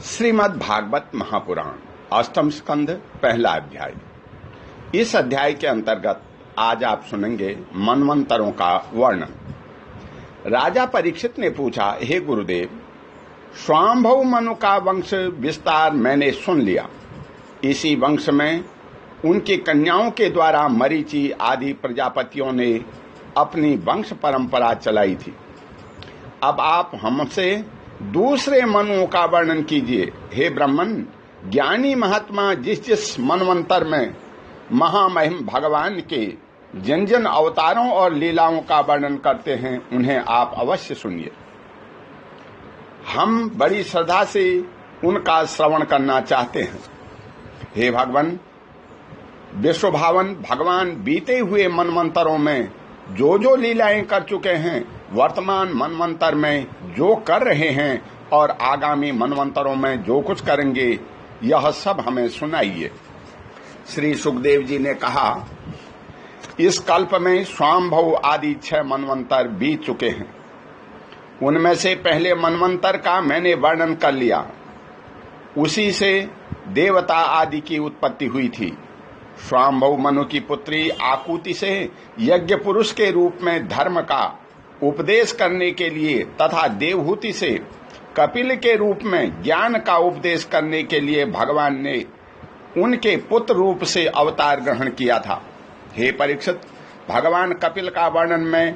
श्रीमद् भागवत महापुराण अष्टम स्कंध पहला अध्याय। इस अध्याय के अंतर्गत आज आप सुनेंगे मनवंतरों का वर्णन। राजा परीक्षित ने पूछा, हे गुरुदेव, स्वांभव मनु का वंश विस्तार मैंने सुन लिया। इसी वंश में उनकी कन्याओं के द्वारा मरीचि आदि प्रजापतियों ने अपनी वंश परंपरा चलाई थी। अब आप हमसे दूसरे मनुओं का वर्णन कीजिए। हे ब्राह्मण, ज्ञानी महात्मा जिस जिस मनवंतर में महामहिम भगवान के जिन जिन अवतारों और लीलाओं का वर्णन करते हैं उन्हें आप अवश्य सुनिए। हम बड़ी श्रद्धा से उनका श्रवण करना चाहते हैं। हे भगवान, विश्वभावन भगवान बीते हुए मनवंतरों में जो जो लीलाएं कर चुके हैं, वर्तमान मनवंतर में जो कर रहे हैं और आगामी मनवंतरों में जो कुछ करेंगे, यह सब हमें सुनाइए। श्री सुखदेव जी ने कहा, इस कल्प में स्वांभव आदि 6 मनवंतर बीत चुके हैं। उनमें से पहले मनवंतर का मैंने वर्णन कर लिया। उसी से देवता आदि की उत्पत्ति हुई थी। स्वांभव मनु की पुत्री आकुति से यज्ञ पुरुष के रूप में धर्म का उपदेश करने के लिए तथा देवहूति से कपिल के रूप में ज्ञान का उपदेश करने के लिए भगवान ने उनके पुत्र रूप से अवतार ग्रहण किया था। हे परीक्षित, भगवान कपिल का वर्णन मैं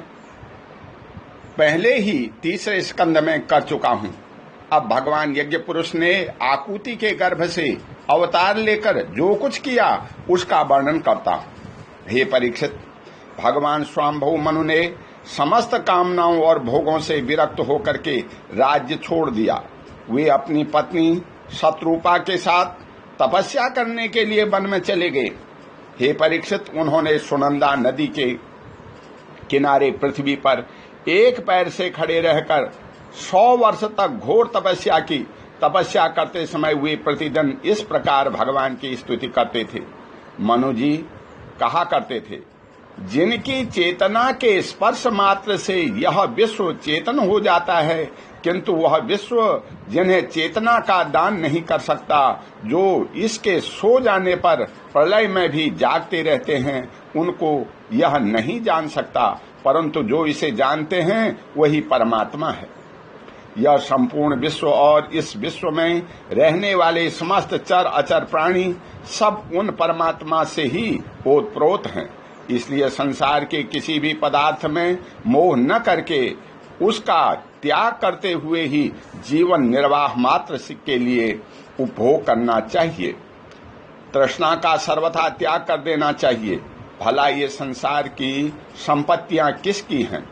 पहले ही तीसरे स्कंद में कर चुका हूं। अब भगवान यज्ञ पुरुष ने आकुति के गर्भ से अवतार लेकर जो कुछ किया उसका वर्णन करता। हे परीक्षित, भगवान स्वांभव मनु ने समस्त कामनाओं और भोगों से विरक्त होकर के राज्य छोड़ दिया। वे अपनी पत्नी शत्रुपा के साथ तपस्या करने के लिए वन में चले गए। हे परीक्षित, उन्होंने सुनंदा नदी के किनारे पृथ्वी पर एक पैर से खड़े रहकर 100 वर्ष तक घोर तपस्या की। तपस्या करते समय वे प्रतिदिन इस प्रकार भगवान की स्तुति करते थे। मनु जी कहा करते थे, जिनकी चेतना के स्पर्श मात्र से यह विश्व चेतन हो जाता है, किंतु वह विश्व जिन्हें चेतना का दान नहीं कर सकता, जो इसके सो जाने पर प्रलय में भी जागते रहते हैं, उनको यह नहीं जान सकता, परंतु जो इसे जानते हैं वही परमात्मा है। यह संपूर्ण विश्व और इस विश्व में रहने वाले समस्त चर अचर प्राणी सब उन परमात्मा से ही ओतप्रोत हैं। इसलिए संसार के किसी भी पदार्थ में मोह न करके उसका त्याग करते हुए ही जीवन निर्वाह मात्र के लिए उपभोग करना चाहिए। तृष्णा का सर्वथा त्याग कर देना चाहिए। भला ये संसार की संपत्तियां किसकी हैं?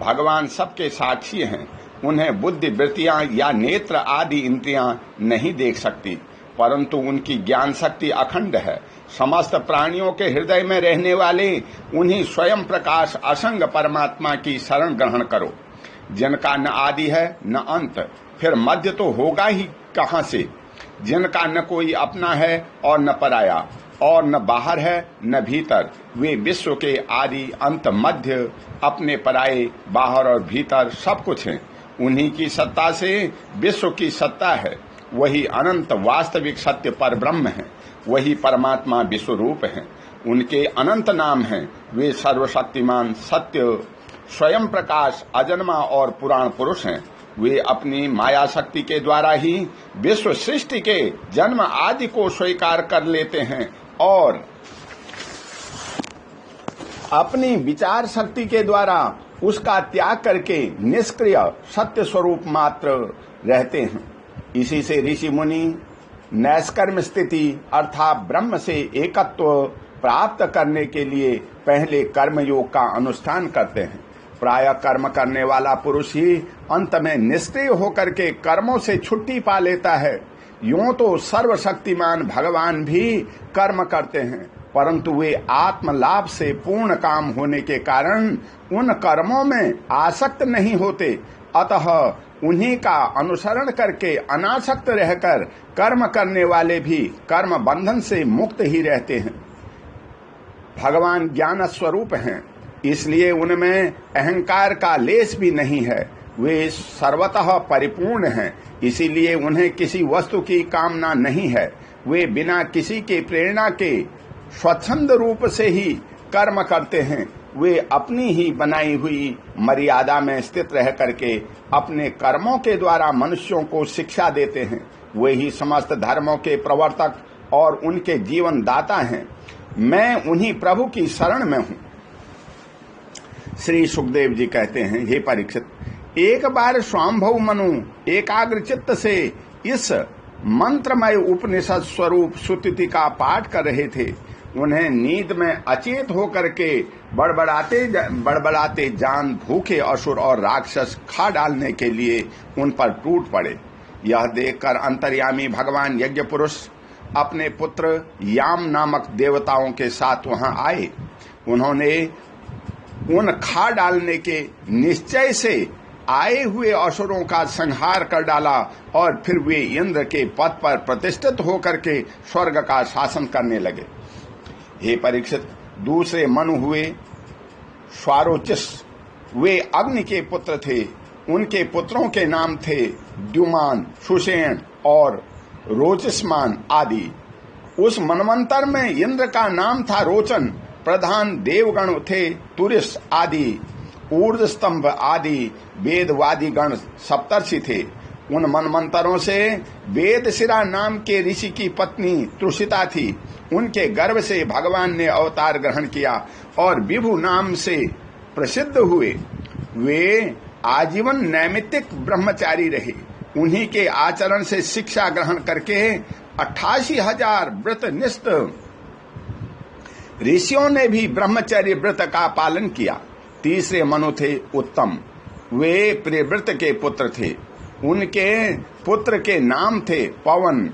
भगवान सबके साक्षी हैं। उन्हें बुद्धि वृत्तियां या नेत्र आदि इंद्रियां नहीं देख सकती, परंतु उनकी ज्ञान शक्ति अखंड है। समस्त प्राणियों के हृदय में रहने वाले उन्हीं स्वयं प्रकाश असंग परमात्मा की शरण ग्रहण करो, जिनका न आदि है न अंत, फिर मध्य तो होगा ही कहां से, जिनका न कोई अपना है और न पराया, और न बाहर है न भीतर। वे विश्व के आदि अंत मध्य, अपने पराये, बाहर और भीतर सब कुछ हैं। उन्हीं की सत्ता से विश्व की सत्ता है। वही अनंत वास्तविक सत्य पर ब्रह्म है। वही परमात्मा विश्व रूप है। उनके अनंत नाम हैं। वे सर्वशक्तिमान, सत्य, स्वयं प्रकाश, अजन्मा और पुराण पुरुष हैं। वे अपनी माया शक्ति के द्वारा ही विश्व सृष्टि के जन्म आदि को स्वीकार कर लेते हैं और अपनी विचार शक्ति के द्वारा उसका त्याग करके निष्क्रिय सत्य स्वरूप मात्र रहते हैं। इसी से ऋषि मुनि नैष्कर्म स्थिति अर्थात ब्रह्म से एकत्व प्राप्त करने के लिए पहले कर्मयोग का अनुष्ठान करते हैं। प्रायः कर्म करने वाला पुरुष ही अंत में निष्क्रिय होकर के कर्मों से छुट्टी पा लेता है। यूं तो सर्वशक्तिमान भगवान भी कर्म करते हैं, परंतु वे आत्म लाभ से पूर्ण काम होने के कारण उन कर्मों में आसक्त नहीं होते। अतः उन्हीं का अनुसरण करके अनासक्त रहकर कर्म करने वाले भी कर्म बंधन से मुक्त ही रहते हैं। भगवान ज्ञान स्वरूप हैं, इसलिए उनमें अहंकार का लेश भी नहीं है। वे सर्वतः परिपूर्ण हैं, इसीलिए उन्हें किसी वस्तु की कामना नहीं है। वे बिना किसी के प्रेरणा के स्वच्छंद रूप से ही कर्म करते हैं। वे अपनी ही बनाई हुई मर्यादा में स्थित रह करके अपने कर्मों के द्वारा मनुष्यों को शिक्षा देते हैं। वे ही समस्त धर्मों के प्रवर्तक और उनके जीवन दाता हैं। मैं उन्हीं प्रभु की शरण में हूँ। श्री सुखदेव जी कहते हैं, हे परीक्षित, एक बार स्वाम्भव मनु एकाग्र चित्त से इस मंत्रमय उपनिषद स्वरूप सुतिति का पाठ कर रहे थे। उन्हें नींद में अचेत होकर के बड़बड़ाते जान भूखे असुर और राक्षस खा डालने के लिए उन पर टूट पड़े। यह देखकर अंतर्यामी भगवान यज्ञ पुरुष अपने पुत्र याम नामक देवताओं के साथ वहां आए। उन्होंने उन खा डालने के निश्चय से आए हुए असुरों का संहार कर डाला और फिर वे इंद्र के पद पर प्रतिष्ठित होकर के स्वर्ग का शासन करने लगे। हे परीक्षित, दूसरे मनु हुए स्वारोचिस। वे अग्नि के पुत्र थे। उनके पुत्रों के नाम थे द्युमान, सुषेण और रोचिस्मान आदि। उस मनवंतर में इंद्र का नाम था रोचन। प्रधान देवगण थे तुरिस आदि, ऊर्ध स्तंभ आदि वेदवादी गण सप्तर्षि थे। उन मनमंत्रों से वेदशिरा नाम के ऋषि की पत्नी तृषिता थी। उनके गर्भ से भगवान ने अवतार ग्रहण किया और विभु नाम से प्रसिद्ध हुए। वे आजीवन नैमित्तिक ब्रह्मचारी रहे। उन्हीं के आचरण से शिक्षा ग्रहण करके 88,000 व्रतनिष्ठ ऋषियों ने भी ब्रह्मचर्य व्रत का पालन किया। तीसरे मनु थे उत्तम। वे प्रियव्रत के पुत्र थे। उनके पुत्र के नाम थे पवन,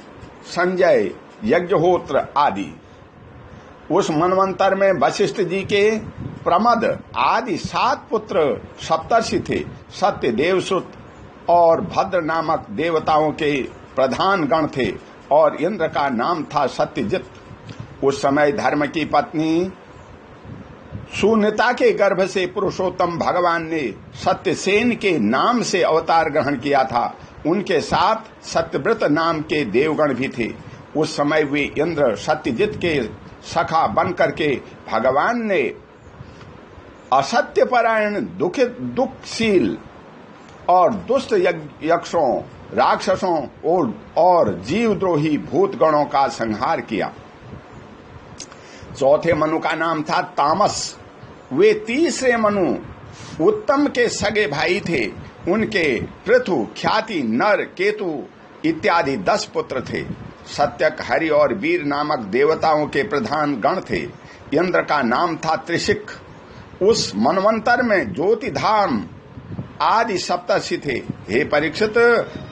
संजय, यज्ञहोत्र आदि। उस मनवंतर में वशिष्ठ जी के प्रमद आदि 7 पुत्र सप्तर्षि थे। सत्य, देवसुत और भद्र नामक देवताओं के प्रधान गण थे और इंद्र का नाम था सत्यजित। उस समय धर्म की पत्नी सुनीता के गर्भ से पुरुषोत्तम भगवान ने सत्यसेन के नाम से अवतार ग्रहण किया था। उनके साथ सत्यव्रत नाम के देवगण भी थे। उस समय वे इंद्र सत्यजित के सखा बन करके भगवान ने असत्यपरायण, दुखशील और दुष्ट यक्षों, राक्षसों और जीवद्रोही भूतगणों का संहार किया। चौथे मनु का नाम था तामस। वे तीसरे मनु उत्तम के सगे भाई थे। उनके पृथु, ख्याति, नर, केतु इत्यादि 10 पुत्र थे। सत्यक, हरि और वीर नामक देवताओं के प्रधान गण थे। इंद्र का नाम था त्रिशिक। उस मनवंतर में ज्योतिधाम आदि सप्तर्षि थे। हे परीक्षित,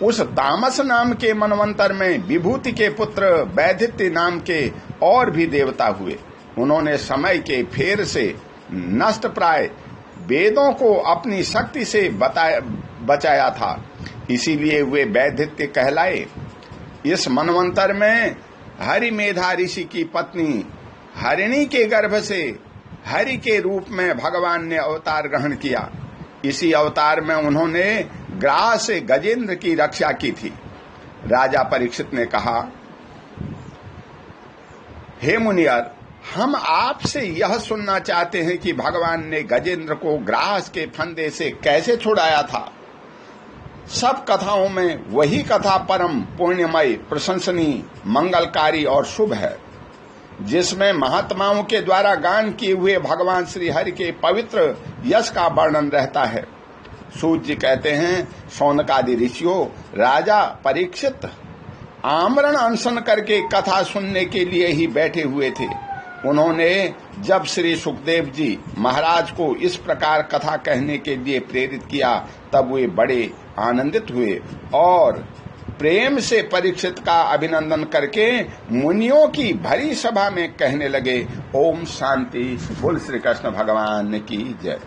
उस तामस नाम के मनवंतर में विभूति के पुत्र वैदित्य नाम के और भी देवता हुए। उन्होंने समय के फेर से नष्ट प्राय वेदों को अपनी शक्ति से बचाया था, इसीलिए वे वैदित्य कहलाए। इस मनवंतर में हरि मेधा ऋषि की पत्नी हरिणी के गर्भ से हरि के रूप में भगवान ने अवतार ग्रहण किया। इसी अवतार में उन्होंने ग्राह से गजेंद्र की रक्षा की थी। राजा परीक्षित ने कहा, हे मुनियर, हम आपसे यह सुनना चाहते हैं कि भगवान ने गजेंद्र को ग्रास के फंदे से कैसे छुड़ाया था। सब कथाओं में वही कथा परम पुण्यमय, प्रशंसनीय, मंगलकारी और शुभ है, जिसमें महात्माओं के द्वारा गान किए हुए भगवान श्री हरि के पवित्र यश का वर्णन रहता है। सूत जी कहते हैं, शौनकादि ऋषियों, राजा परीक्षित आमरण अनशन करके कथा सुनने के लिए ही बैठे हुए थे। उन्होंने जब श्री सुखदेव जी महाराज को इस प्रकार कथा कहने के लिए प्रेरित किया, तब वे बड़े आनंदित हुए और प्रेम से परीक्षित का अभिनंदन करके मुनियों की भरी सभा में कहने लगे, ओम शांति। बोल श्री कृष्ण भगवान की जय।